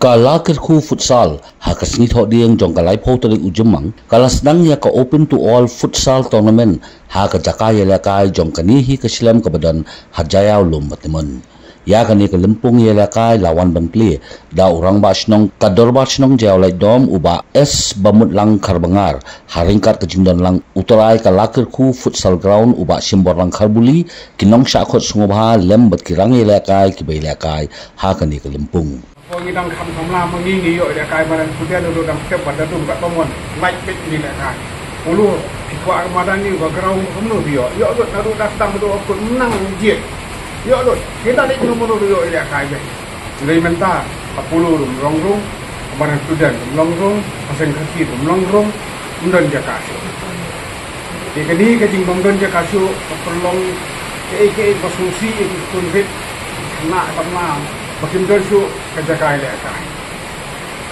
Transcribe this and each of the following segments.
Kalakir khu futsal hakas ni thok dieng jong kalai pho talik ujemang kalas nang ya ka open to all futsal tournament ha ka jaka ya kai jong kani hi ka slam ka badan hajaya lum batman ya kani ka lempung ya kai lawan bangkli da urang ba snong kador ba snong jaw lai dom uba s bamut lang karbangar haringkat ka jingdon lang utorai kalakir khu futsal ground uba simbor lang kharbuli kinong sha khot sungobha lem bat kirang ya kai ki bai kai ha kani ka lempung Orang yang kam kamla mengingi yo dia kai badan kuda dulu dalam step pada tu kat pemon like bit ni lah kai. Ulu fikwa Ramadan ni ko ground kamu yo. Yo tu naru datang tu aku menang je. Yo tu kita ni nombor yo dia kai je. Jadi menta 40 rongrong badan kuda rongrong pasang kaki rongrong undon je kasu. Jadi kajing undon je kasu perlong ke konsumsi itu fit nak pernah Makin don su kerja kaya lekai.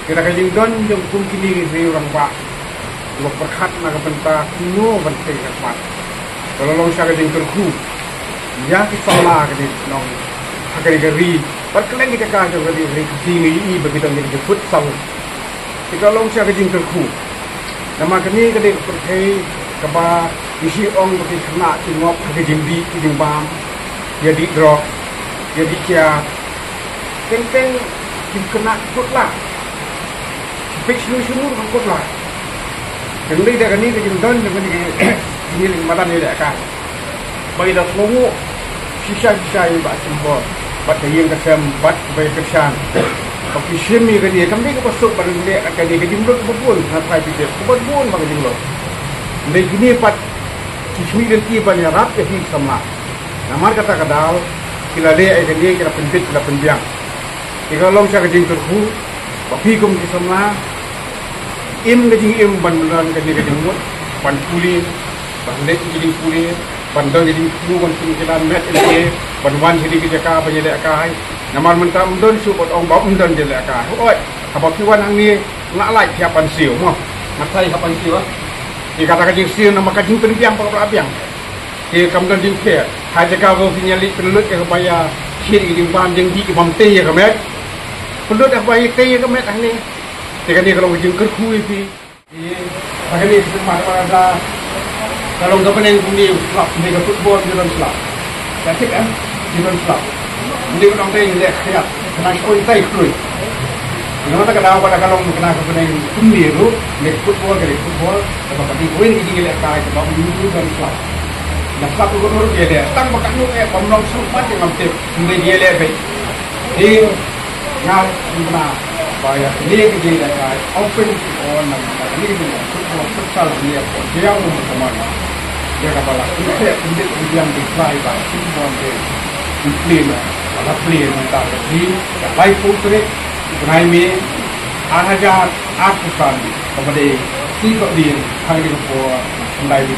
Kita kajing don jom kum kini ni orang pak. Lo perkat nak benta kuno benta kemat. Kalau long saya kajing terku, ya kita salah kini long. Agar geri, perkelain kita kaya geri geri kini ini begitu menjadi futsal. Kita long saya kajing terku. Nama kini kini perkai keba isi ong begitu kena cingop kajing di kajing bam. Jadi drop, jadi kia. Teng-teng kena ikutlah. Fix semua ikutlah. Jadi dia ni kejendon dengan ini madan ni dah kan. Bagi dah semua sisa-sisa yang buat sembor, buat yang kesem, buat bagi kesan. Tapi semi ke dia, kami ke pasuk pada dia akan dia kejendon kebun, sampai dia kebun bagi kejendon. Jadi gini pat kismi dan tiba ni rap ke sini sama. Nama kata kadal, kita lihat dia kita pentit kita pendiang. Jika long saya kejing terku, tapi kum kisah im kejing bandulan kejing mut, ban puli, ban net kejing puli, bandang kejing puli, ban kita net ini, ban wan jadi kerja banyak kai. Nama mentah mendon support orang bawa mendon jadi kai. Oi, apa kiwan ang ni nak like siapan siu, mah, matai siapan siu ah. Jika kata kejing siu nama kejing pendiam apa apiang. Jika kamu dan jingke, haji kau sinyali penulut ke supaya kiri kejing bam jenggi ke bam teh ya kemet. Perlu dah baik teh ke met ni. Jika ni kalau jeng kerku ini, hari ni semua ada kalau enggak pernah ni club ni ke football di dalam club. Jadi kan di dalam club. Ni orang teh ni dia kena koi teh koi. Nama tak kenal pada kalau kena pernah ni tu ni football ke football. Tapi pada koi ni jadi lekai sebab ni dalam club. Dah club tu baru dia tang makan tu pemlong sempat yang ambil ni dia lekai. Ini Now, bayar ini kerja dekat open on ini semua futsal dia dia umur kemana dia kepala ini yang diklaim semua dia ada play mental di live putri naik me aja aku sandi kepada tiga dia hari itu mulai di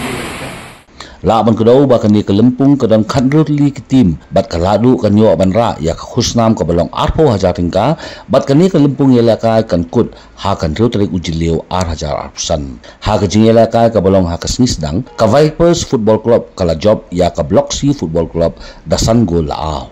Laban kedau ba kani kelempung kedam khandrut li tim bat kaladu kan yo banra ya khusnam ka balong arpo hajar tingka bat kani kelempung yelaka kan kut ha kan ru tarik ujileu ar hajar arsan ha ka jingela ka balong ha kasnis dang ka Vipers Football Club kala job ya ka Block C Football Club dasan gol lao